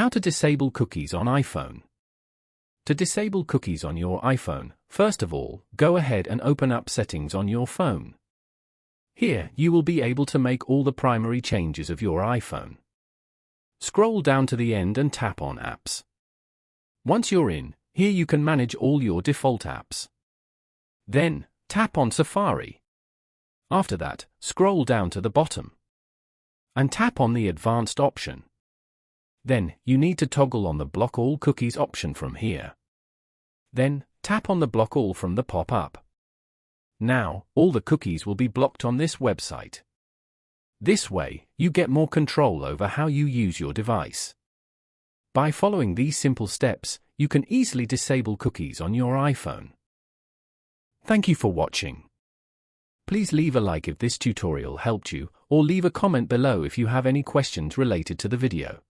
How to disable cookies on iPhone. To disable cookies on your iPhone, first of all, go ahead and open up Settings on your phone. Here, you will be able to make all the primary changes of your iPhone. Scroll down to the end and tap on Apps. Once you're in, here you can manage all your default apps. Then, tap on Safari. After that, scroll down to the bottom and tap on the Advanced option. Then, you need to toggle on the Block All Cookies option from here. Then, tap on the Block All from the pop-up. Now, all the cookies will be blocked on this website. This way, you get more control over how you use your device. By following these simple steps, you can easily disable cookies on your iPhone. Thank you for watching. Please leave a like if this tutorial helped you, or leave a comment below if you have any questions related to the video.